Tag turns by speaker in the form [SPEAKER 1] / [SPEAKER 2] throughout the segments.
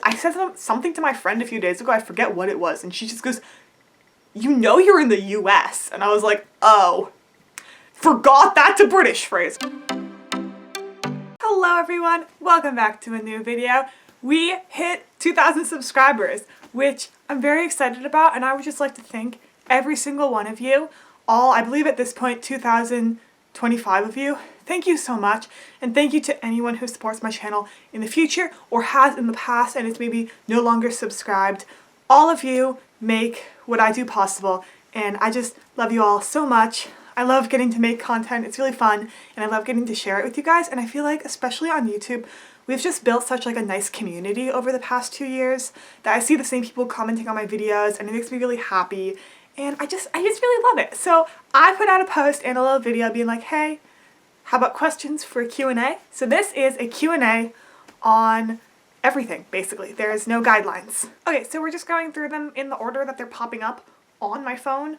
[SPEAKER 1] I said something to my friend a few days ago, I forget what it was, and she just goes, "You know you're in the US." And I was like, oh, forgot that's a British phrase. Hello everyone, welcome back to a new video. We hit 2,000 subscribers, which I'm very excited about, and I would just like to thank every single one of you. All, I believe at this point, 2,025 of you. Thank you so much, and thank you to anyone who supports my channel in the future or has in the past and is maybe no longer subscribed. All of you make what I do possible, and I just love you all so much. I love getting to make content, it's really fun, and I love getting to share it with you guys, and I feel like, especially on YouTube, we've just built such like a nice community over the past 2 years that I see the same people commenting on my videos, and it makes me really happy, and I just really love it. So I put out a post and a little video being like, hey, how about questions for a Q&A? So this is a Q&A on everything, basically. There's no guidelines. Okay, so we're just going through them in the order that they're popping up on my phone.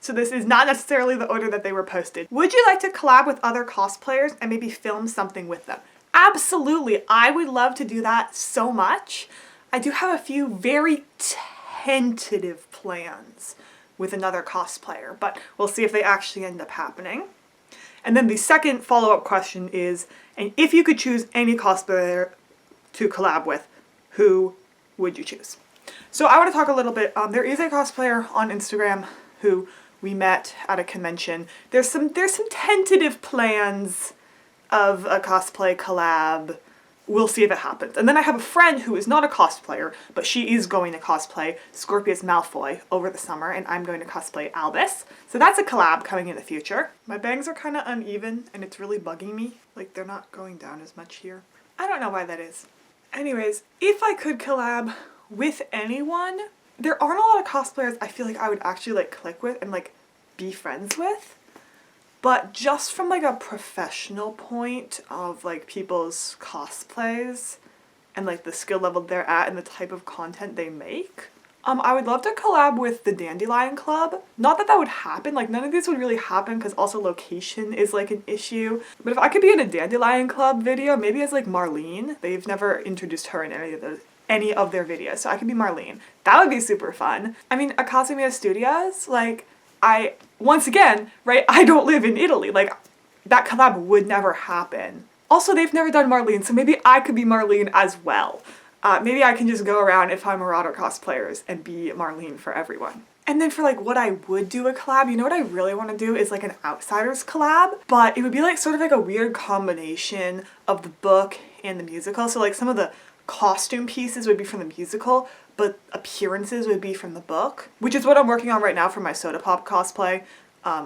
[SPEAKER 1] So this is not necessarily the order that they were posted. Would you like to collab with other cosplayers and maybe film something with them? Absolutely, I would love to do that so much. I do have a few very tentative plans with another cosplayer, but we'll see if they actually end up happening. And then the second follow-up question is, and if you could choose any cosplayer to collab with, who would you choose? So I want to talk a little bit, there is a cosplayer on Instagram who we met at a convention. There's some tentative plans of a cosplay collab. We'll see if it happens. And then I have a friend who is not a cosplayer, but she is going to cosplay Scorpius Malfoy over the summer, and I'm going to cosplay Albus. So that's a collab coming in the future. My bangs are kind of uneven, and it's really bugging me. Like, they're not going down as much here. I don't know why that is. Anyways, if I could collab with anyone, there aren't a lot of cosplayers I feel like I would actually like click with and like be friends with. But just from like a professional point of like people's cosplays and like the skill level they're at and the type of content they make, I would love to collab with the Dandelion Club. Not that that would happen, like none of these would really happen because also location is like an issue. But if I could be in a Dandelion Club video, maybe as like Marlene. They've never introduced her in any of their videos, so I could be Marlene. That would be super fun. I mean, Akasumiya Studios, like, once again, right, I don't live in Italy, like, that collab would never happen. Also, they've never done Marlene, so maybe I could be Marlene as well. Maybe I can just go around and find marauder cosplayers and be Marlene for everyone. And then for like what I would do a collab, you know what I really want to do is like an Outsiders collab, but it would be like sort of like a weird combination of the book and the musical. So like some of the costume pieces would be from the musical, but appearances would be from the book, which is what I'm working on right now for my Soda Pop cosplay,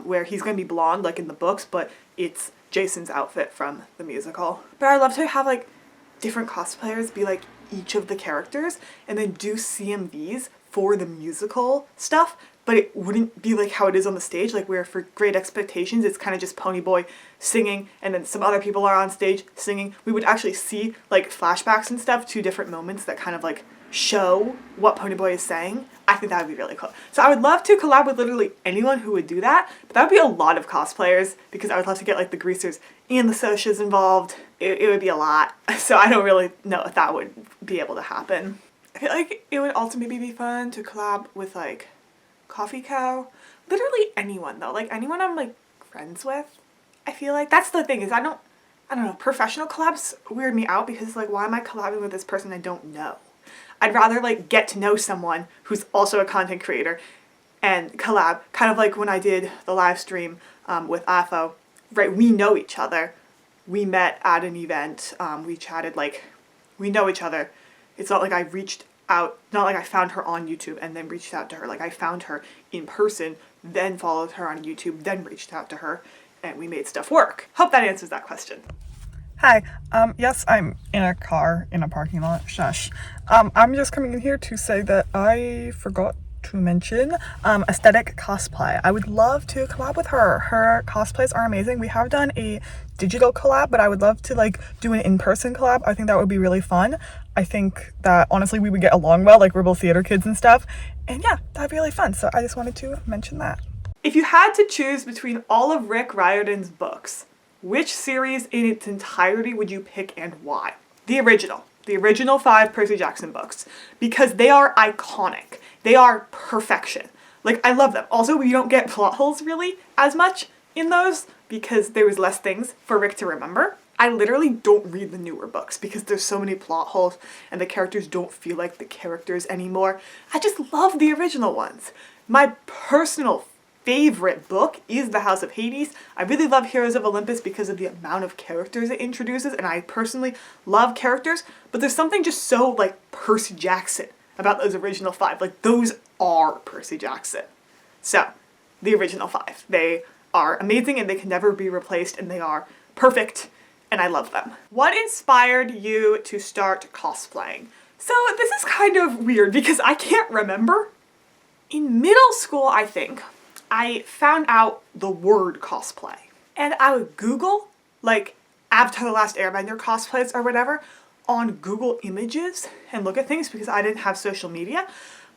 [SPEAKER 1] where he's going to be blonde like in the books, but it's Jason's outfit from the musical. But I'd love to have like different cosplayers be like each of the characters and then do CMVs for the musical stuff, but it wouldn't be like how it is on the stage, like where for Great Expectations it's kind of just Ponyboy singing and then some other people are on stage singing. We would actually see like flashbacks and stuff to different moments that kind of like show what Ponyboy is saying. I think that would be really cool. So I would love to collab with literally anyone who would do that, but that would be a lot of cosplayers because I would love to get like the Greasers and the Soshas involved. It would be a lot, so I don't really know if that would be able to happen. I feel like it would also maybe be fun to collab with like Coffee Cow. Literally anyone though, like anyone I'm like friends with. I feel like that's the thing is I don't know, professional collabs weird me out because like why am I collabing with this person I don't know? I'd rather like get to know someone who's also a content creator and collab, kind of like when I did the live stream with AFO, right? We know each other. We met at an event, we chatted, like we know each other. It's not like I reached out, not like I found her on YouTube and then reached out to her. Like I found her in person, then followed her on YouTube, then reached out to her, and we made stuff work. Hope that answers that question. Hi, yes, I'm in a car in a parking lot, shush. I'm just coming in here to say that I forgot to mention Aesthetic Cosplay. I would love to collab with her. Her cosplays are amazing. We have done a digital collab, but I would love to like do an in-person collab. I think that would be really fun. I think that honestly we would get along well, like we're both theater kids and stuff. And yeah, that'd be really fun. So I just wanted to mention that. If you had to choose between all of Rick Riordan's books, which series in its entirety would you pick and why? The original. the original 5 Percy Jackson books, because they are iconic. They are perfection. Like, I love them. Also, we don't get plot holes really as much in those because there was less things for Rick to remember. I literally don't read the newer books because there's so many plot holes and the characters don't feel like the characters anymore. I just love the original ones. My personal favorite book is The House of Hades. I really love Heroes of Olympus because of the amount of characters it introduces, and I personally love characters, but there's something just so like Percy Jackson about those original 5. Like, those are Percy Jackson. So, the original 5. They are amazing and they can never be replaced, and they are perfect, and I love them. What inspired you to start cosplaying? So this is kind of weird because I can't remember. In middle school, I think, I found out the word cosplay. And I would Google, like, Avatar The Last Airbender cosplays or whatever on Google Images and look at things because I didn't have social media.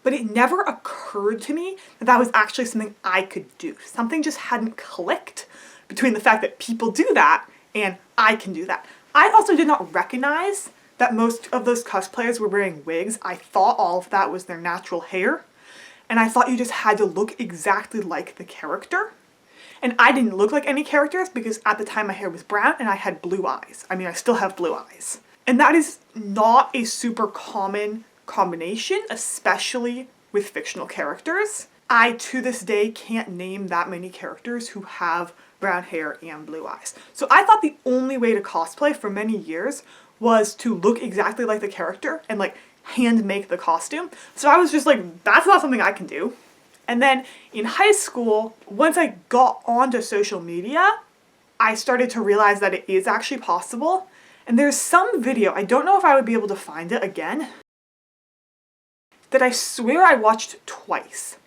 [SPEAKER 1] But it never occurred to me that that was actually something I could do. Something just hadn't clicked between the fact that people do that and I can do that. I also did not recognize that most of those cosplayers were wearing wigs. I thought all of that was their natural hair. And I thought you just had to look exactly like the character. And I didn't look like any characters because at the time my hair was brown and I had blue eyes. I mean, I still have blue eyes. And that is not a super common combination, especially with fictional characters. I, to this day, can't name that many characters who have brown hair and blue eyes. So I thought the only way to cosplay for many years was to look exactly like the character and like hand make the costume. So I was just like, that's not something I can do. And then in high school, once I got onto social media, I started to realize that it is actually possible. And there's some video, I don't know if I would be able to find it again, that I swear I watched twice.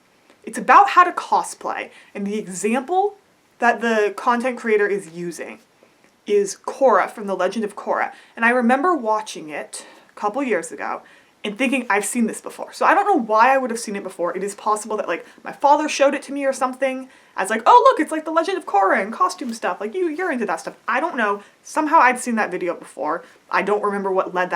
[SPEAKER 1] It's about how to cosplay, and the example that the content creator is using is Korra from The Legend of Korra. And I remember watching it a couple years ago and thinking I've seen this before. So I don't know why I would have seen it before. It is possible that like my father showed it to me or something as like, oh look, it's like The Legend of Korra and costume stuff. Like you're into that stuff. I don't know. Somehow I'd seen that video before. I don't remember what led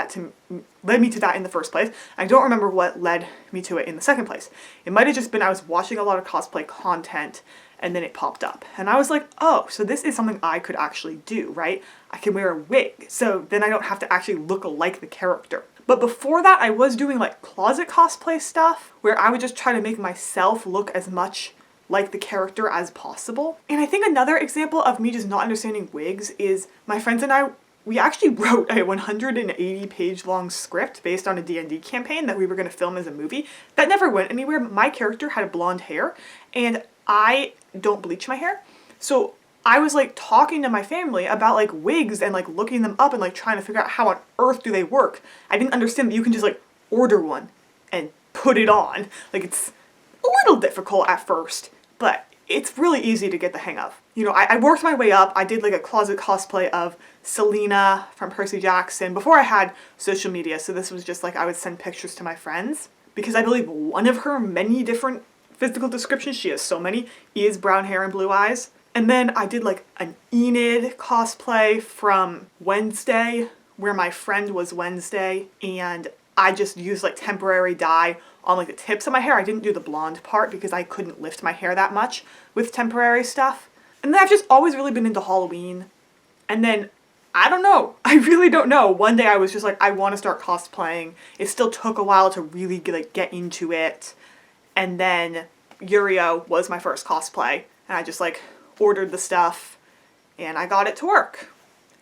[SPEAKER 1] me to that in the first place. I don't remember what led me to it in the second place. It might have just been I was watching a lot of cosplay content and then it popped up. And I was like, oh, so this is something I could actually do, right? I can wear a wig. So then I don't have to actually look like the character. But before that, I was doing like closet cosplay stuff where I would just try to make myself look as much like the character as possible. And I think another example of me just not understanding wigs is my friends and I, we actually wrote a 180-page long script based on a D&D campaign that we were going to film as a movie. That never went anywhere. My character had blonde hair and I don't bleach my hair. So I was like talking to my family about like wigs and like looking them up and like trying to figure out how on earth do they work. I didn't understand that you can just like order one and put it on. Like it's a little difficult at first, but it's really easy to get the hang of. You know, I worked my way up. I did like a closet cosplay of Selena from Percy Jackson before I had social media. So this was just like I would send pictures to my friends because I believe one of her many different physical descriptions, she has so many, is brown hair and blue eyes. And then I did like an Enid cosplay from Wednesday where my friend was Wednesday and I just used like temporary dye on like the tips of my hair. I didn't do the blonde part because I couldn't lift my hair that much with temporary stuff. And then I've just always really been into Halloween. And then, I don't know. I really don't know. One day I was just like, I want to start cosplaying. It still took a while to really get into it. And then Yurio was my first cosplay. And I just like ordered the stuff and I got it to work.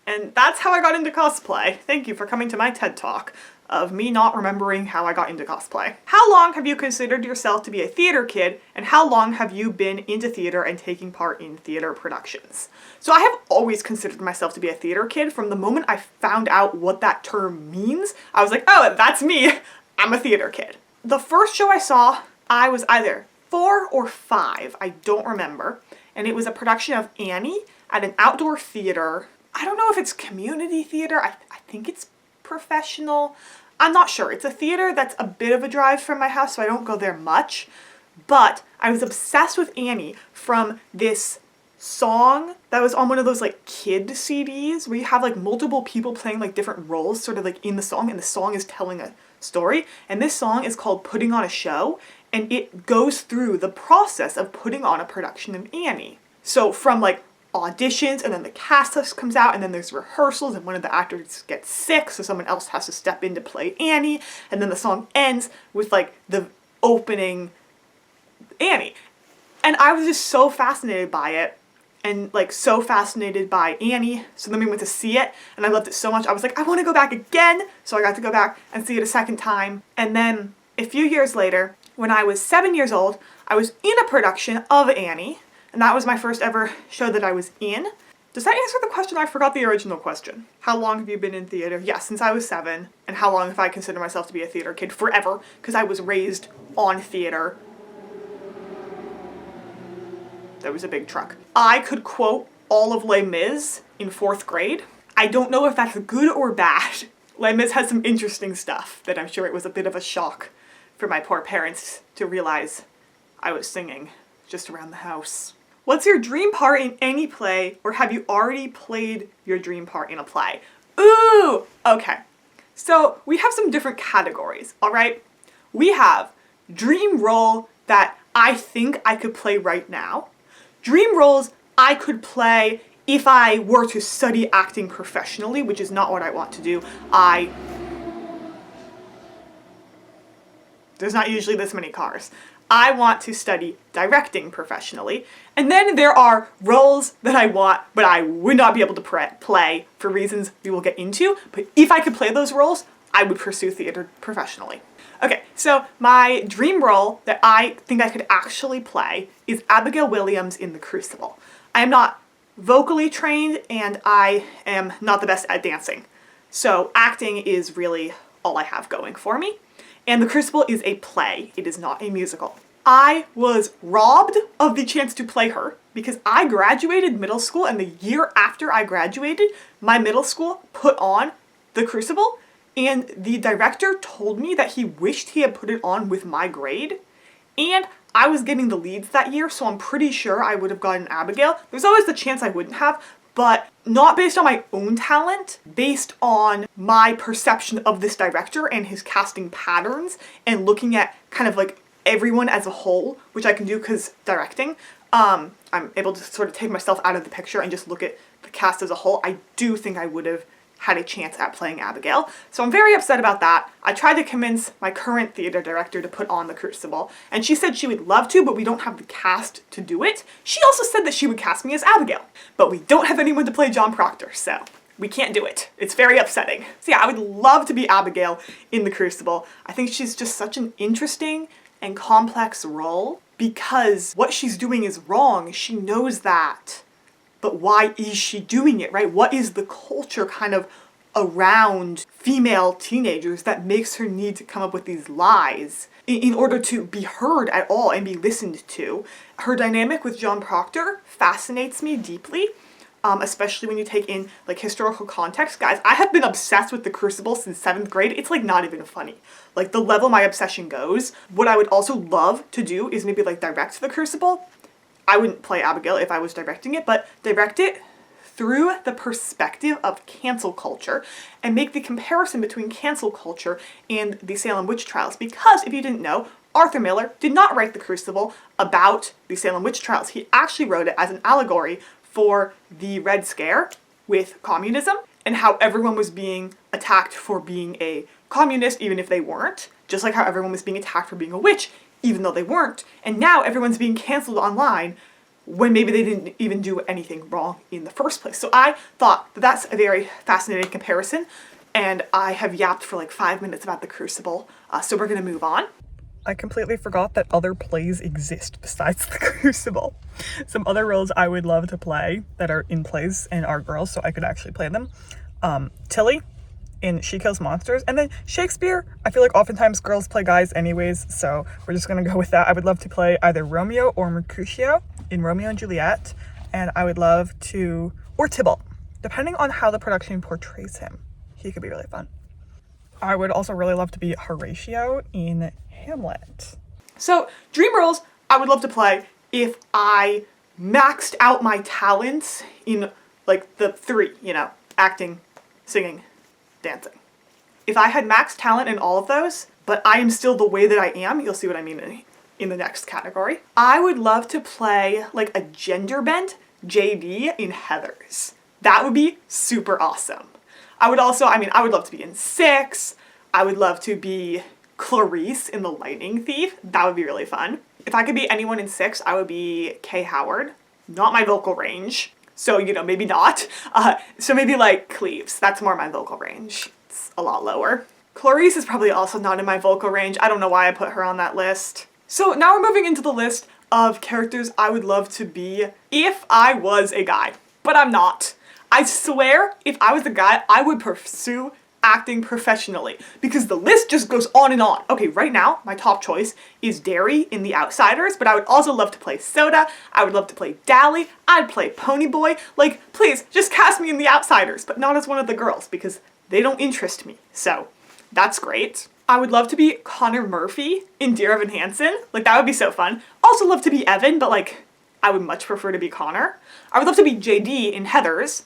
[SPEAKER 1] And that's how I got into cosplay. Thank you for coming to my TED Talk of me not remembering how I got into cosplay. How long have you considered yourself to be a theater kid, and how long have you been into theater and taking part in theater productions? So I have always considered myself to be a theater kid. From the moment I found out what that term means, I was like, oh, that's me. I'm a theater kid. The first show I saw, I was either 4 or 5, I don't remember, and it was a production of Annie at an outdoor theater. I don't know if it's community theater. I think it's professional. I'm not sure. It's a theater that's a bit of a drive from my house, so I don't go there much. But I was obsessed with Annie from this song that was on one of those like kid CDs where you have like multiple people playing like different roles sort of like in the song, and the song is telling a story. And this song is called Putting on a Show, and it goes through the process of putting on a production of Annie. So from like auditions, and then the cast list comes out, and then there's rehearsals, and one of the actors gets sick, so someone else has to step in to play Annie, and then the song ends with like the opening Annie. And I was just so fascinated by it, and like so fascinated by Annie. So then we went to see it, and I loved it so much. I was like, I want to go back again. So I got to go back and see it a second time. And then a few years later, when I was 7 years old, I was in a production of Annie. And that was my first ever show that I was in. Does that answer the question? I forgot the original question. How long have you been in theater? Yes, since I was 7. And how long have I considered myself to be a theater kid? Forever, because I was raised on theater. There was a big truck. I could quote all of Les Mis in 4th grade. I don't know if that's good or bad. Les Mis has some interesting stuff that I'm sure it was a bit of a shock for my poor parents to realize I was singing just around the house. What's your dream part in any play, or have you already played your dream part in a play? Ooh, okay. So we have some different categories, all right? We have dream role that I think I could play right now. Dream roles I could play if I were to study acting professionally, which is not what I want to do. There's not usually this many cars. I want to study directing professionally. And then there are roles that I want, but I would not be able to play for reasons we will get into. But if I could play those roles, I would pursue theater professionally. Okay, so my dream role that I think I could actually play is Abigail Williams in The Crucible. I am not vocally trained, and I am not the best at dancing. So acting is really all I have going for me. And The Crucible is a play. It is not a musical. I was robbed of the chance to play her because I graduated middle school, and the year after I graduated, my middle school put on The Crucible, and the director told me that he wished he had put it on with my grade. And I was getting the leads that year, so I'm pretty sure I would have gotten Abigail. There's always the chance I wouldn't have, but not based on my own talent, based on my perception of this director and his casting patterns, and looking at kind of like everyone as a whole, which I can do because directing. I'm able to sort of take myself out of the picture and just look at the cast as a whole. I do think I would have had a chance at playing Abigail. So I'm very upset about that. I tried to convince my current theater director to put on The Crucible, and she said she would love to, but we don't have the cast to do it. She also said that she would cast me as Abigail, but we don't have anyone to play John Proctor, so we can't do it. It's very upsetting. So yeah, I would love to be Abigail in The Crucible. I think she's just such an interesting and complex role because what she's doing is wrong. She knows that. But why is she doing it, right? What is the culture kind of around female teenagers that makes her need to come up with these lies in order to be heard at all and be listened to? Her dynamic with John Proctor fascinates me deeply, especially when you take in like historical context. Guys, I have been obsessed with The Crucible since 7th grade. It's like not even funny. Like the level my obsession goes. What I would also love to do is maybe like direct The Crucible. I wouldn't play Abigail if I was directing it, but direct it through the perspective of cancel culture and make the comparison between cancel culture and the Salem witch trials. Because if you didn't know, Arthur Miller did not write The Crucible about the Salem witch trials. He actually wrote it as an allegory for the Red Scare with communism and how everyone was being attacked for being a communist even if they weren't, just like how everyone was being attacked for being a witch even though they weren't, and now everyone's being canceled online when maybe they didn't even do anything wrong in the first place. So I thought that that's a very fascinating comparison, and I have yapped for like 5 minutes about The Crucible, so we're gonna move on. I completely forgot that other plays exist besides The Crucible. Some other roles I would love to play that are in plays and are girls, so I could actually play them. Tilly in She Kills Monsters, and then Shakespeare. I feel like oftentimes girls play guys anyways, so we're just gonna go with that. I would love to play either Romeo or Mercutio in Romeo and Juliet, and I would love to, or Tybalt, depending on how the production portrays him. He could be really fun. I would also really love to be Horatio in Hamlet. So dream roles I would love to play if I maxed out my talents in like the three, you know, acting, singing, dancing. If I had max talent in all of those, but I am still the way that I am, you'll see what I mean in the next category. I would love to play like a gender bent JD in Heathers. That would be super awesome. I would also, I would love to be in Six. I would love to be Clarice in The Lightning Thief. That would be really fun. If I could be anyone in Six, I would be Kay Howard. Not my vocal range. So, you know, maybe not. So maybe like Cleves. That's more my vocal range. It's a lot lower. Clarice is probably also not in my vocal range. I don't know why I put her on that list. So now we're moving into the list of characters I would love to be if I was a guy. But I'm not. I swear, if I was a guy, I would pursue acting professionally because the list just goes on and on. Okay, right now, my top choice is Derry in The Outsiders, but I would also love to play Soda. I would love to play Dally. I'd play Ponyboy. Like, please, just cast me in The Outsiders, but not as one of the girls because they don't interest me. So, that's great. I would love to be Connor Murphy in Dear Evan Hansen. Like, that would be so fun. Also love to be Evan, but like, I would much prefer to be Connor. I would love to be JD in Heathers.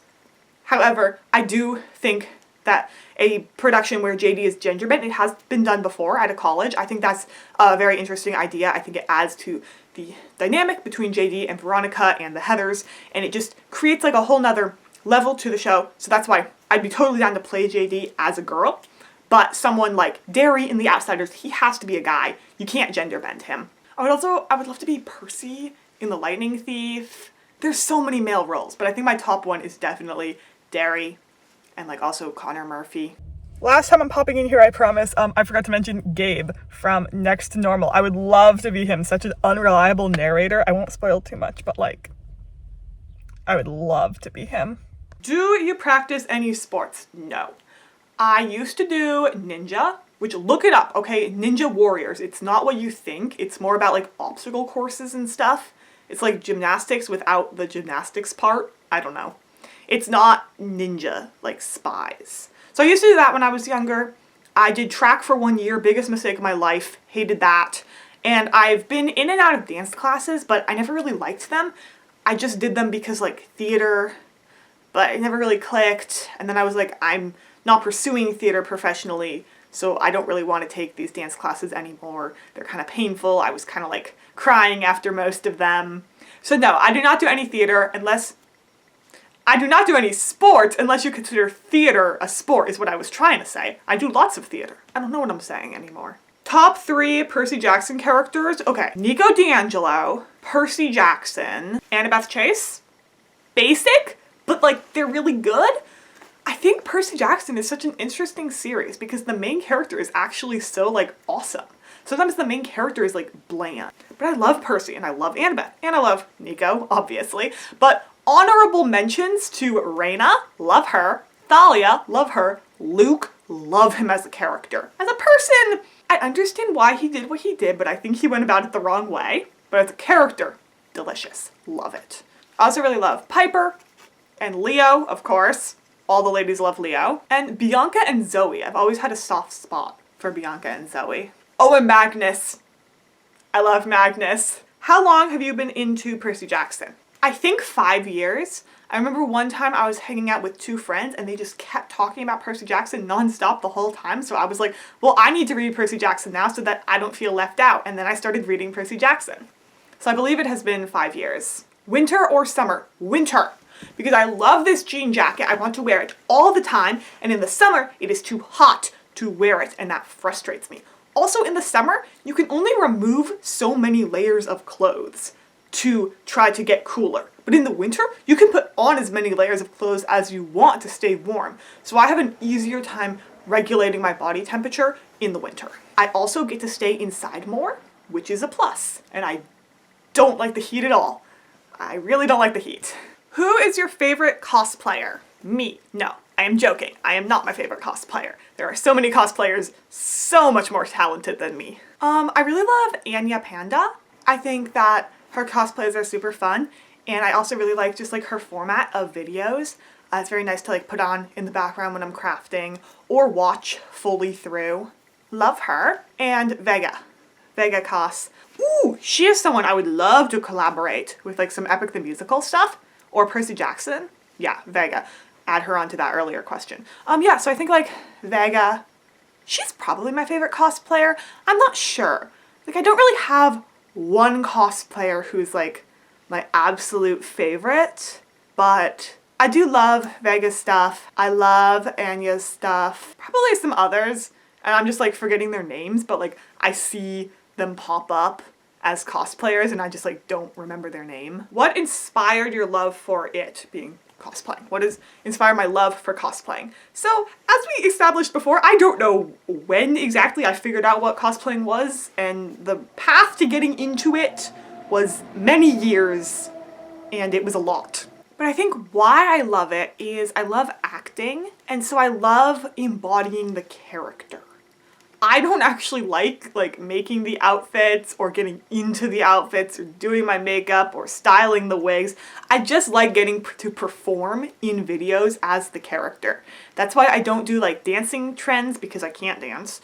[SPEAKER 1] However, I do think that a production where JD is gender bent, it has been done before at a college. I think that's a very interesting idea. I think it adds to the dynamic between JD and Veronica and the Heathers, and it just creates like a whole nother level to the show. So that's why I'd be totally down to play JD as a girl. But someone like Derry in The Outsiders, he has to be a guy. You can't gender bend him. I would love to be Percy in The Lightning Thief. There's so many male roles, but I think my top one is definitely Derry and like also Connor Murphy. Last time I'm popping in here, I promise, I forgot to mention Gabe from Next to Normal. I would love to be him, such an unreliable narrator. I won't spoil too much, but like, I would love to be him. Do you practice any sports? No. I used to do ninja, which look it up, okay? Ninja Warriors. It's not what you think. It's more about like obstacle courses and stuff. It's like gymnastics without the gymnastics part. I don't know. It's not ninja, like spies. So I used to do that when I was younger. I did track for 1 year, biggest mistake of my life, hated that. And I've been in and out of dance classes, but I never really liked them. I just did them because like theater, but it never really clicked. And then I was like, I'm not pursuing theater professionally, so I don't really want to take these dance classes anymore. They're kind of painful. I was kind of like crying after most of them. So no, I do not do any theater unless... I do not do any sports unless you consider theater a sport, is what I was trying to say. I do lots of theater. I don't know what I'm saying anymore. Top 3 Percy Jackson characters. Okay, Nico D'Angelo, Percy Jackson, Annabeth Chase. Basic, but like they're really good. I think Percy Jackson is such an interesting series because the main character is actually so like awesome. Sometimes the main character is like bland. But I love Percy and I love Annabeth and I love Nico, obviously. But honorable mentions to Raina, love her. Thalia, love her. Luke, love him as a character. As a person, I understand why he did what he did, but I think he went about it the wrong way. But as a character, delicious. Love it. I also really love Piper and Leo, of course. All the ladies love Leo. And Bianca and Zoe. I've always had a soft spot for Bianca and Zoe. Oh, and Magnus. I love Magnus. How long have you been into Percy Jackson? I think 5 years. I remember one time I was hanging out with 2 friends and they just kept talking about Percy Jackson nonstop the whole time. So I was like, well, I need to read Percy Jackson now so that I don't feel left out. And then I started reading Percy Jackson. So I believe it has been 5 years. Winter or summer? Winter. Because I love this jean jacket. I want to wear it all the time. And in the summer, it is too hot to wear it. And that frustrates me. Also in the summer, you can only remove so many layers of clothes to try to get cooler. But in the winter, you can put on as many layers of clothes as you want to stay warm. So I have an easier time regulating my body temperature in the winter. I also get to stay inside more, which is a plus. And I don't like the heat at all. I really don't like the heat. Who is your favorite cosplayer? Me. No, I am joking. I am not my favorite cosplayer. There are so many cosplayers so much more talented than me. I really love Anya Panda. I think that her cosplays are super fun. And I also really like just like her format of videos. It's very nice to like put on in the background when I'm crafting or watch fully through. Love her. And Vega. Vega Cos. Ooh, Ooh, she is someone I would love to collaborate with, like some Epic the Musical stuff, or Percy Jackson. Yeah, Vega. Add her onto that earlier question. Yeah, so I think like Vega, she's probably my favorite cosplayer. I'm not sure. Like I don't really have one cosplayer who's like my absolute favorite, but I do love Vega's stuff. I love Anya's stuff. Probably some others, and I'm just like forgetting their names, but like I see them pop up as cosplayers and I just like don't remember their name. What inspired your love for it being cosplaying? What has inspired my love for cosplaying? So as we established before, I don't know when exactly I figured out what cosplaying was, and the path to getting into it was many years and it was a lot. But I think why I love it is I love acting, and so I love embodying the character. I don't actually like making the outfits or getting into the outfits or doing my makeup or styling the wigs. I just like getting to perform in videos as the character. That's why I don't do like dancing trends, because I can't dance.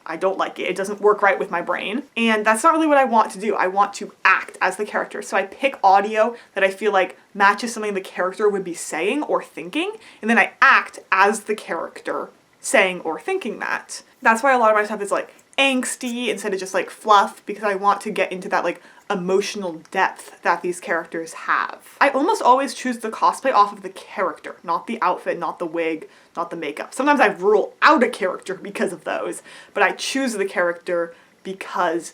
[SPEAKER 1] I don't like it. It doesn't work right with my brain. And that's not really what I want to do. I want to act as the character. So I pick audio that I feel like matches something the character would be saying or thinking, and then I act as the character saying or thinking that. That's why a lot of my stuff is like angsty instead of just like fluff, because I want to get into that like emotional depth that these characters have. I almost always choose the cosplay off of the character, not the outfit, not the wig, not the makeup. Sometimes I rule out a character because of those, but I choose the character because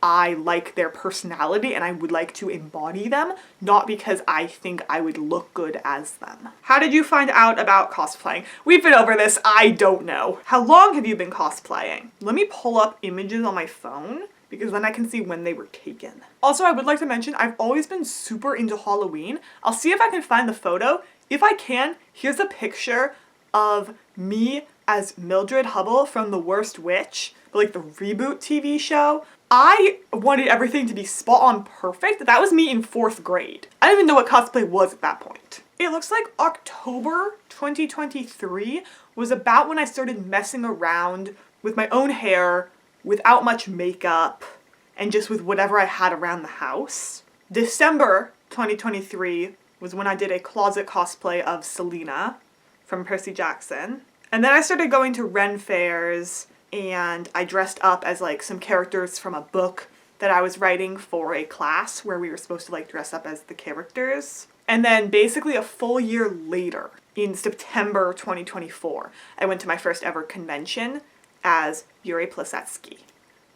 [SPEAKER 1] I like their personality and I would like to embody them, not because I think I would look good as them. How did you find out about cosplaying? We've been over this, I don't know. How long have you been cosplaying? Let me pull up images on my phone, because then I can see when they were taken. Also, I would like to mention I've always been super into Halloween. I'll see if I can find the photo. If I can, here's a picture of me as Mildred Hubble from The Worst Witch, like the reboot TV show. I wanted everything to be spot on perfect. That was me in 4th grade. I didn't even know what cosplay was at that point. It looks like October 2023 was about when I started messing around with my own hair without much makeup and just with whatever I had around the house. December 2023 was when I did a closet cosplay of Selena from Percy Jackson. And then I started going to Ren fairs, and I dressed up as like some characters from a book that I was writing for a class where we were supposed to like dress up as the characters. And then basically a full year later, in September 2024, I went to my first ever convention as Yuri Plisetsky.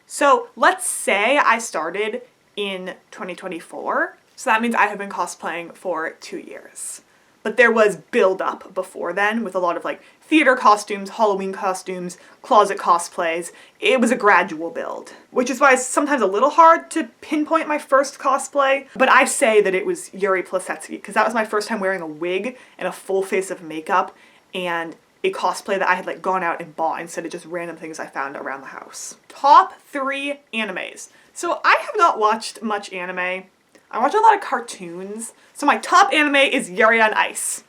[SPEAKER 1] So let's say I started in 2024, so that means I have been cosplaying for 2 years. But there was build up before then with a lot of like theater costumes, Halloween costumes, closet cosplays. It was a gradual build, which is why it's sometimes a little hard to pinpoint my first cosplay. But I say that it was Yuri Plisetsky because that was my first time wearing a wig and a full face of makeup and a cosplay that I had like gone out and bought instead of just random things I found around the house. Top 3 animes. So I have not watched much anime. I watch a lot of cartoons. So my top anime is Yuri on Ice.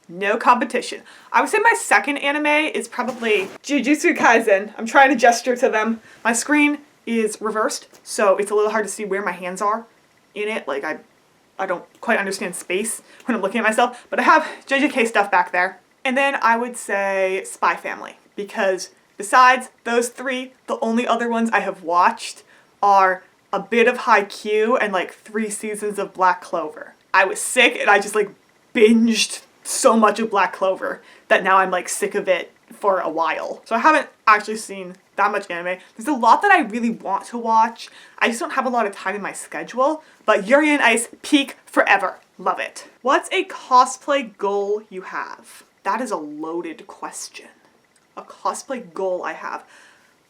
[SPEAKER 1] No competition. I would say my second anime is probably Jujutsu Kaisen. I'm trying to gesture to them. My screen is reversed, so it's a little hard to see where my hands are in it. Like I don't quite understand space when I'm looking at myself, but I have JJK stuff back there. And then I would say Spy Family, because besides those 3, the only other ones I have watched are a bit of Haikyuu and like 3 seasons of Black Clover. I was sick and I just like binged so much of Black Clover that now I'm like sick of it for a while. So I haven't actually seen that much anime. There's a lot that I really want to watch. I just don't have a lot of time in my schedule, but Yuri on Ice, peak forever. Love it. What's a cosplay goal you have? That is a loaded question. A cosplay goal I have.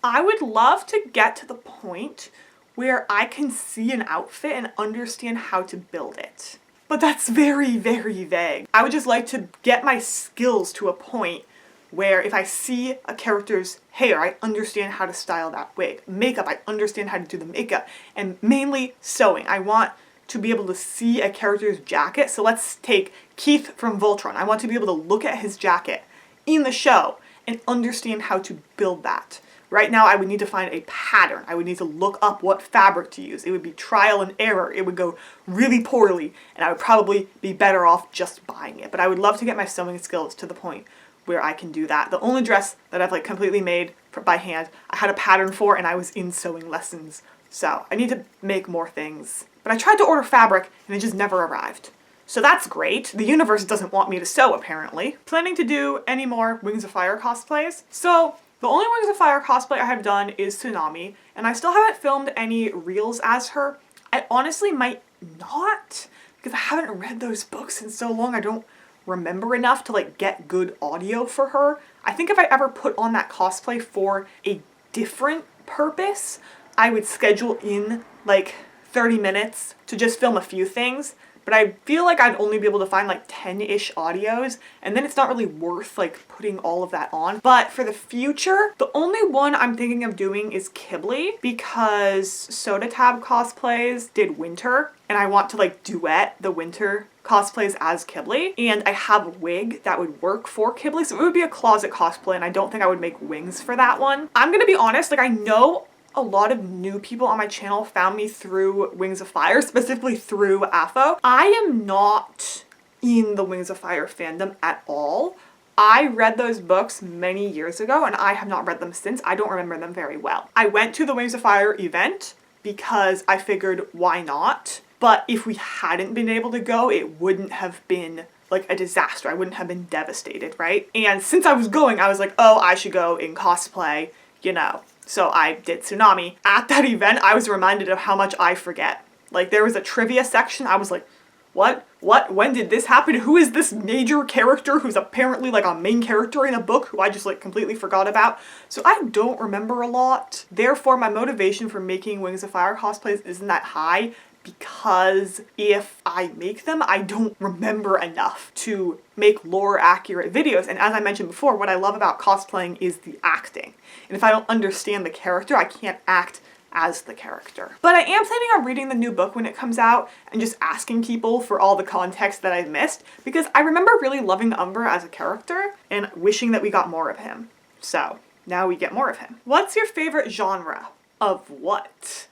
[SPEAKER 1] I would love to get to the point where I can see an outfit and understand how to build it. But that's very, very vague. I would just like to get my skills to a point where if I see a character's hair, I understand how to style that wig. Makeup, I understand how to do the makeup. And mainly sewing. I want to be able to see a character's jacket. So let's take Keith from Voltron. I want to be able to look at his jacket in the show and understand how to build that. Right now I would need to find a pattern. I would need to look up what fabric to use. It would be trial and error. It would go really poorly and I would probably be better off just buying it. But I would love to get my sewing skills to the point where I can do that. The only dress that I've like completely made by hand, I had a pattern for and I was in sewing lessons. So I need to make more things. But I tried to order fabric and it just never arrived. So that's great. The universe doesn't want me to sew apparently. Planning to do any more Wings of Fire cosplays. So the only Wings of Fire cosplay I have done is Tsunami and I still haven't filmed any reels as her. I honestly might not because I haven't read those books in so long. I don't remember enough to like get good audio for her. I think if I ever put on that cosplay for a different purpose, I would schedule in like 30 minutes to just film a few things, but I feel like I'd only be able to find like 10-ish audios, and then it's not really worth like putting all of that on. But for the future, the only one I'm thinking of doing is Ghibli, because Soda Tab Cosplays did winter, and I want to like duet the winter cosplays as Ghibli, and I have a wig that would work for Ghibli, so it would be a closet cosplay, and I don't think I would make wings for that one. I'm gonna be honest, like I know a lot of new people on my channel found me through Wings of Fire, specifically through AFO. I am not in the Wings of Fire fandom at all. I read those books many years ago and I have not read them since. I don't remember them very well. I went to the Wings of Fire event because I figured why not? But if we hadn't been able to go, it wouldn't have been like a disaster. I wouldn't have been devastated, right? And since I was going, I was like, oh, I should go in cosplay, you know. So I did Tsunami. At that event, I was reminded of how much I forget. Like there was a trivia section. I was like, what? When did this happen? Who is this major character who's apparently like a main character in a book who I just like completely forgot about? So I don't remember a lot. Therefore, my motivation for making Wings of Fire cosplays isn't that high, because if I make them, I don't remember enough to make lore accurate videos. And as I mentioned before, what I love about cosplaying is the acting. And if I don't understand the character, I can't act as the character. But I am planning on reading the new book when it comes out and just asking people for all the context that I've missed, because I remember really loving Umber as a character and wishing that we got more of him. So now we get more of him. What's your favorite genre of what?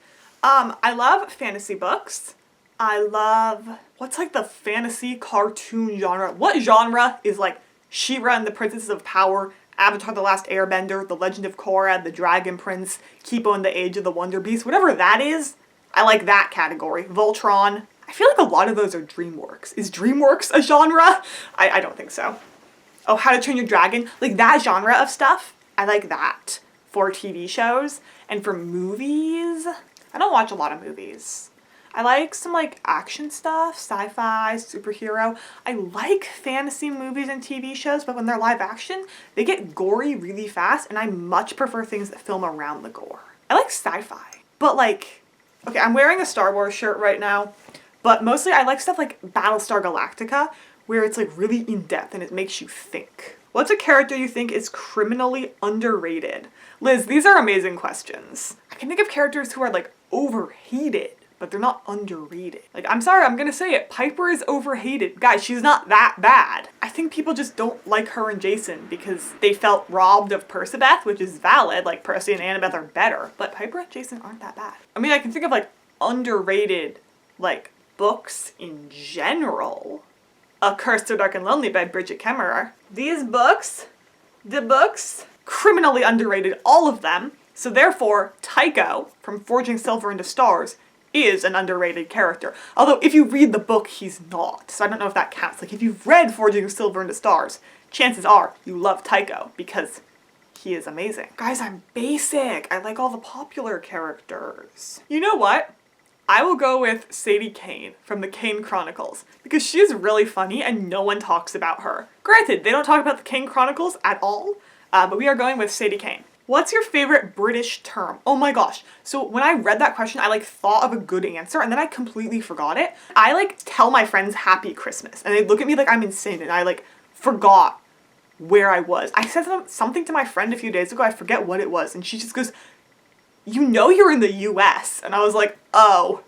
[SPEAKER 1] I love fantasy books. I love, what's like the fantasy cartoon genre? What genre is like She-Ra and the Princesses of Power, Avatar the Last Airbender, The Legend of Korra, The Dragon Prince, Kipo and the Age of the Wonder Beast, whatever that is, I like that category. Voltron. I feel like a lot of those are DreamWorks. Is DreamWorks a genre? I don't think so. Oh, How to Train Your Dragon, like that genre of stuff, I like that for TV shows. And for movies, I don't watch a lot of movies. I like some like action stuff, sci-fi, superhero. I like fantasy movies and TV shows, but when they're live action, they get gory really fast, and I much prefer things that film around the gore. I like sci-fi, but like, okay, I'm wearing a Star Wars shirt right now, but mostly I like stuff like Battlestar Galactica, where it's like really in-depth and it makes you think. What's a character you think is criminally underrated? Liz, these are amazing questions. I can think of characters who are like overhated, but they're not underrated. Like, I'm sorry, I'm gonna say it. Piper is overhated. Guys, she's not that bad. I think people just don't like her and Jason because they felt robbed of Percabeth, which is valid. Like, Percy and Annabeth are better, but Piper and Jason aren't that bad. I mean, I can think of like underrated, like, books in general. A Curse So Dark and Lonely by Bridget Kemmerer. These books, criminally underrated, all of them. So therefore, Tycho from Forging Silver into Stars is an underrated character. Although if you read the book, he's not. So I don't know if that counts. Like if you've read Forging Silver into Stars, chances are you love Tycho because he is amazing. Guys, I'm basic. I like all the popular characters. You know what? I will go with Sadie Kane from the Kane Chronicles because she is really funny and no one talks about her. Granted, they don't talk about the Kane Chronicles at all, but we are going with Sadie Kane. What's your favorite British term? Oh my gosh. So when I read that question, I like thought of a good answer and then I completely forgot it. I like tell my friends Happy Christmas and they look at me like I'm insane and I like forgot where I was. I said something to my friend a few days ago, I forget what it was, and she just goes, "You know you're in the US." And I was like, oh,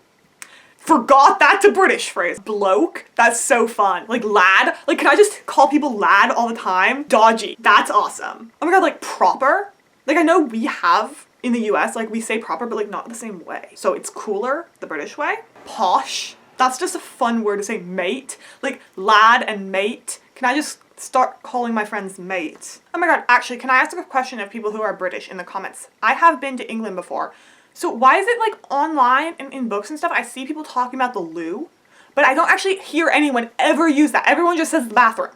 [SPEAKER 1] forgot that's a British phrase. Bloke, that's so fun. Like lad, like can I just call people lad all the time? Dodgy, that's awesome. Oh my god, like proper? Like, I know we have in the US, like, we say proper, but like not the same way. So it's cooler the British way. Posh. That's just a fun word to say. Mate. Like, lad and mate. Can I just start calling my friends mate? Oh my god, actually, can I ask a question of people who are British in the comments? I have been to England before. So why is it like online and in books and stuff, I see people talking about the loo, but I don't actually hear anyone ever use that. Everyone just says the bathroom.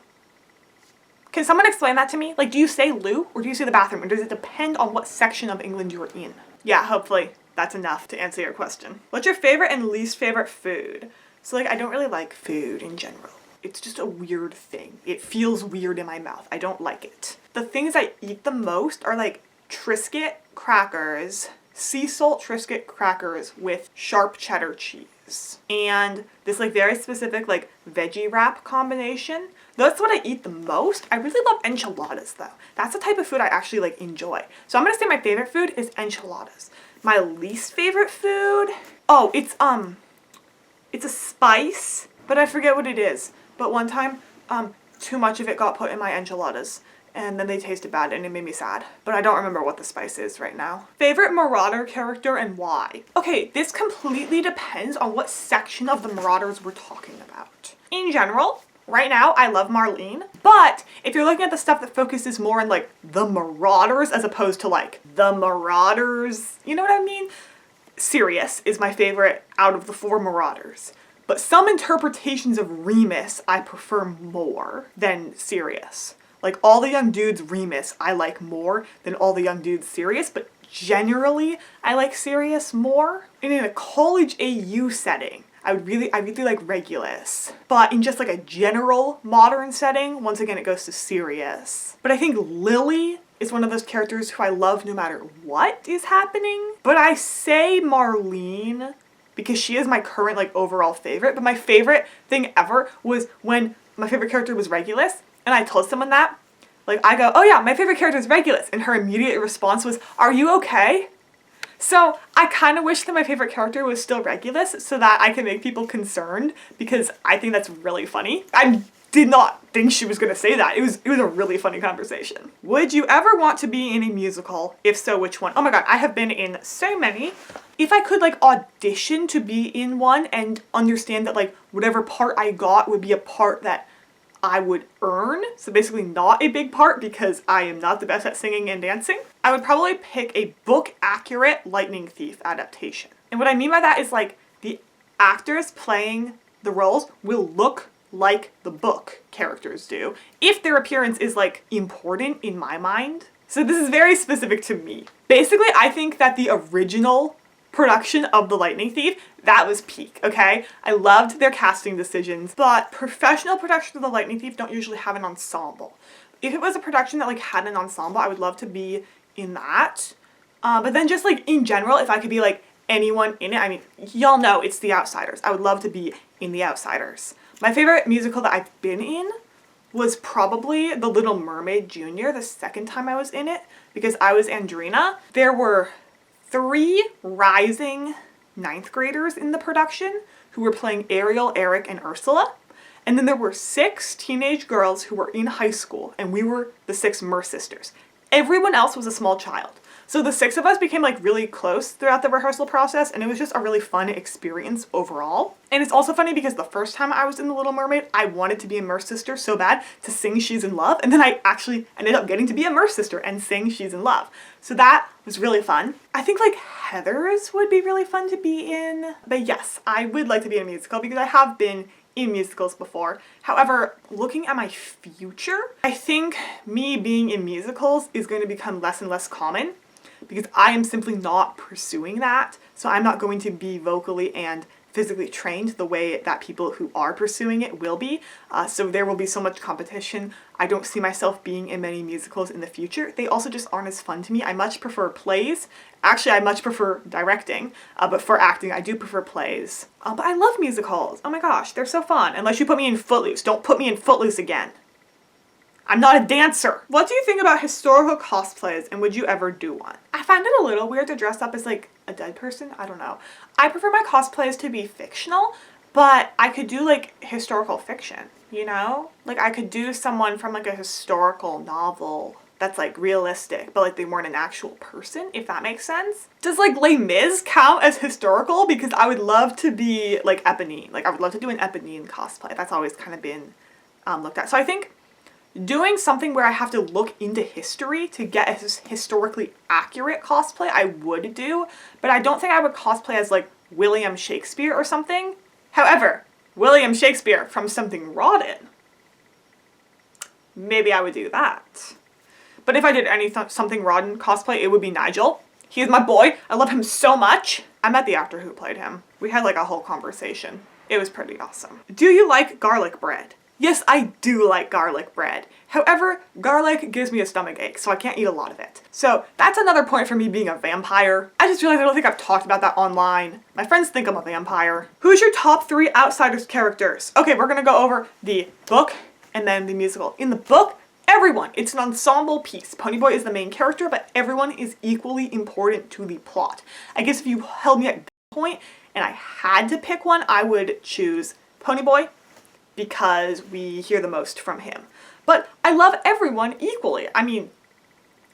[SPEAKER 1] Can someone explain that to me? Like, do you say loo or do you say the bathroom? Or does it depend on what section of England you're in? Yeah, hopefully that's enough to answer your question. What's your favorite and least favorite food? So like, I don't really like food in general. It's just a weird thing. It feels weird in my mouth. I don't like it. The things I eat the most are like Triscuit crackers, sea salt Triscuit crackers with sharp cheddar cheese, and this like very specific like veggie wrap combination. That's what I eat the most. I really love enchiladas though. That's the type of food I actually like enjoy. So I'm gonna say my favorite food is enchiladas. My least favorite food, oh, it's a spice, but I forget what it is. But one time, too much of it got put in my enchiladas, and then they tasted bad and it made me sad. But I don't remember what the spice is right now. Favorite Marauder character and why? Okay, this completely depends on what section of the Marauders we're talking about. In general, right now, I love Marlene, but if you're looking at the stuff that focuses more on like the Marauders as opposed to like the Marauders, you know what I mean? Sirius is my favorite out of the 4 Marauders. But some interpretations of Remus I prefer more than Sirius. Like, all the young dudes Remus I like more than all the young dudes Sirius, but generally I like Sirius more. And in a college AU setting, I really like Regulus. But in just like a general modern setting, once again it goes to Sirius. But I think Lily is one of those characters who I love no matter what is happening. But I say Marlene because she is my current like overall favorite. But my favorite thing ever was when my favorite character was Regulus and I told someone that. Like, I go, oh yeah, my favorite character is Regulus. And her immediate response was, are you okay? So I kind of wish that my favorite character was still Regulus so that I can make people concerned, because I think that's really funny. I did not think she was going to say that. It was a really funny conversation. Would you ever want to be in a musical? If so, which one? Oh my god, I have been in so many. If I could like audition to be in one and understand that like whatever part I got would be a part that I would earn, so basically not a big part because I am not the best at singing and dancing, I would probably pick a book-accurate Lightning Thief adaptation. And what I mean by that is like the actors playing the roles will look like the book characters do, if their appearance is like important in my mind. So this is very specific to me. Basically, I think that the original production of The Lightning Thief, that was peak, okay? I loved their casting decisions, but professional production of The Lightning Thief don't usually have an ensemble. If it was a production that like had an ensemble, I would love to be in that. But then just like in general, if I could be like anyone in it, I mean, y'all know it's The Outsiders. I would love to be in The Outsiders. My favorite musical that I've been in was probably The Little Mermaid Jr. the second time I was in it, because I was Andrina. There were 3 rising 9th graders in the production who were playing Ariel, Eric, and Ursula. And then there were 6 teenage girls who were in high school, and we were the 6 Mer sisters. Everyone else was a small child. So the 6 of us became like really close throughout the rehearsal process, and it was just a really fun experience overall. And it's also funny because the first time I was in The Little Mermaid, I wanted to be a Mer sister so bad to sing She's in Love, and then I actually ended up getting to be a Mer sister and sing She's in Love. So that was really fun. I think like Heathers would be really fun to be in. But yes, I would like to be in a musical because I have been in musicals before. However, looking at my future, I think me being in musicals is going to become less and less common because I am simply not pursuing that. So I'm not going to be vocally and physically trained the way that people who are pursuing it will be. So there will be so much competition. I don't see myself being in many musicals in the future. They also just aren't as fun to me. I much prefer plays. Actually, I much prefer directing, but for acting, I do prefer plays. But I love musicals. Oh my gosh, they're so fun. Unless you put me in Footloose. Don't put me in Footloose again. I'm not a dancer. What do you think about historical cosplays, and would you ever do one? I find it a little weird to dress up as like a dead person. I don't know. I prefer my cosplays to be fictional, but I could do like historical fiction, you know? Like I could do someone from like a historical novel that's like realistic, but like they weren't an actual person, if that makes sense. Does like Les Mis count as historical? Because I would love to be like Eponine. Like I would love to do an Eponine cosplay. That's always kind of been looked at. So I think doing something where I have to look into history to get a historically accurate cosplay, I would do, but I don't think I would cosplay as like William Shakespeare or something. However, William Shakespeare from something Riordan, maybe I would do that. But if I did something Riordan cosplay, it would be Nigel. He is my boy. I love him so much. I met the actor who played him. We had like a whole conversation. It was pretty awesome. Do you like garlic bread? Yes, I do like garlic bread. However, garlic gives me a stomach ache, so I can't eat a lot of it. So that's another point for me being a vampire. I just realized I don't think I've talked about that online. My friends think I'm a vampire. Who's your top 3 Outsiders characters? Okay, we're gonna go over the book and then the musical. In the book, everyone. It's an ensemble piece. Ponyboy is the main character, but everyone is equally important to the plot. I guess if you held me at gunpoint and I had to pick one, I would choose Ponyboy because we hear the most from him. But I love everyone equally. I mean,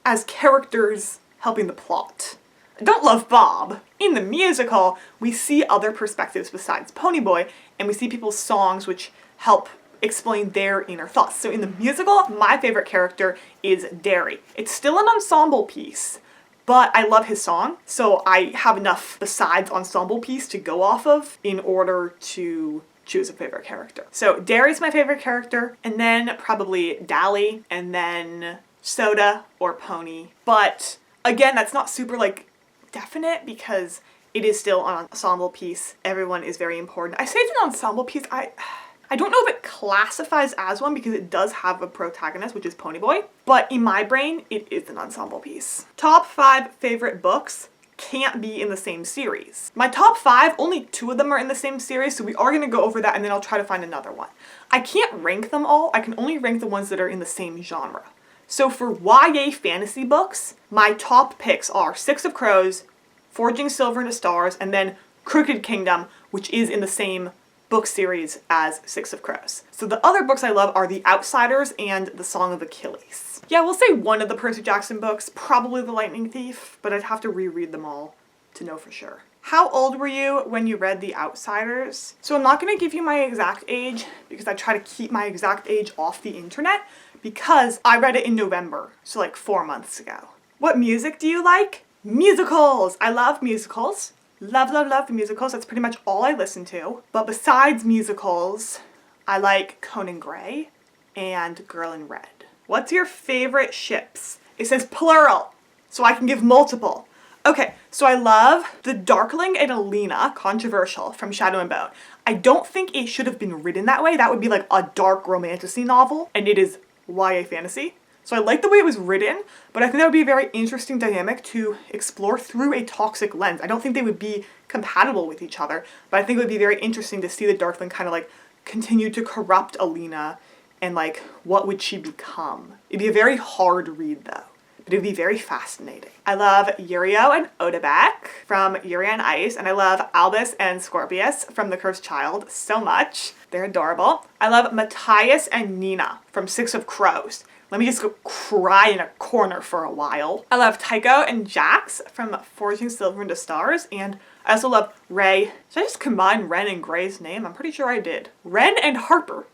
[SPEAKER 1] as characters helping the plot. I don't love Bob. In the musical, we see other perspectives besides Ponyboy, and we see people's songs which help explain their inner thoughts. So in the musical, my favorite character is Derry. It's still an ensemble piece, but I love his song, so I have enough besides ensemble piece to go off of in order to choose a favorite character. So Derry's my favorite character, and then probably Dally, and then Soda or Pony. But again, that's not super like definite because it is still an ensemble piece. Everyone is very important. I say it's an ensemble piece. I don't know if it classifies as one because it does have a protagonist, which is Ponyboy, but in my brain, it is an ensemble piece. Top 5 favorite books can't be in the same series. My top 5, only 2 of them are in the same series, so we are going to go over that and then I'll try to find another one. I can't rank them all, I can only rank the ones that are in the same genre. So for YA fantasy books, my top picks are Six of Crows, Forging Silver into Stars, and then Crooked Kingdom, which is in the same book series as Six of Crows. So the other books I love are The Outsiders and The Song of Achilles. Yeah, we'll say one of the Percy Jackson books, probably The Lightning Thief, but I'd have to reread them all to know for sure. How old were you when you read The Outsiders? So I'm not going to give you my exact age because I try to keep my exact age off the internet because I read it in November, so like 4 months ago. What music do you like? Musicals! I love musicals. Love, love, love musicals. That's pretty much all I listen to. But besides musicals, I like Conan Gray and Girl in Red. What's your favorite ships? It says plural, so I can give multiple. Okay, so I love the Darkling and Alina, controversial, from Shadow and Bone. I don't think it should have been written that way. That would be like a dark romantasy novel, and it is YA fantasy. So I like the way it was written, but I think that would be a very interesting dynamic to explore through a toxic lens. I don't think they would be compatible with each other, but I think it would be very interesting to see the Darkling kind of like continue to corrupt Alina and like what would she become. It'd be a very hard read though, but it'd be very fascinating. I love Uriel and Odebek from Yuri on Ice, and I love Albus and Scorpius from The Cursed Child so much. They're adorable. I love Matthias and Nina from Six of Crows. Let me just go cry in a corner for a while. I love Tycho and Jax from Forging Silver into Stars, and I also love Ray. Did I just combine Ren and Gray's name? I'm pretty sure I did. Ren and Harper,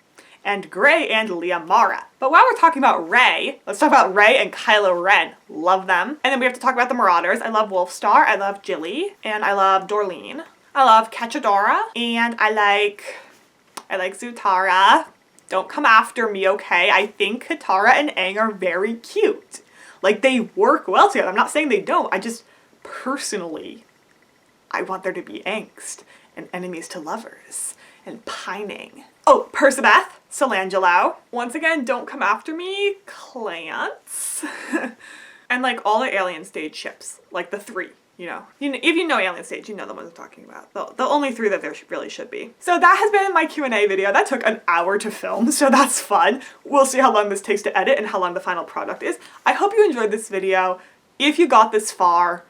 [SPEAKER 1] and Gray and Liamara. But while we're talking about Ray, let's talk about Ray and Kylo Ren. Love them. And then we have to talk about the Marauders. I love Wolfstar, I love Jilly, and I love Dorleen. I love Cachadora, and I like Zutara. Don't come after me, okay? I think Katara and Aang are very cute. Like, they work well together. I'm not saying they don't. I just, personally, I want there to be angst and enemies to lovers and pining. Oh, Persebeth, Solangelo. Once again, don't come after me, Clance. And like all the alien stage ships, like the 3. You know, if you know Alien Stage, you know the ones I'm talking about. The only 3 that there really should be. So that has been my Q&A video. That took an hour to film, so that's fun. We'll see how long this takes to edit and how long the final product is. I hope you enjoyed this video. If you got this far,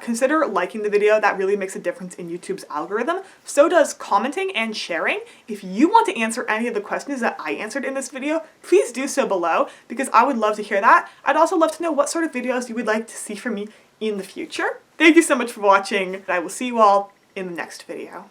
[SPEAKER 1] consider liking the video. That really makes a difference in YouTube's algorithm. So does commenting and sharing. If you want to answer any of the questions that I answered in this video, please do so below because I would love to hear that. I'd also love to know what sort of videos you would like to see from me in the future. Thank you so much for watching, and I will see you all in the next video.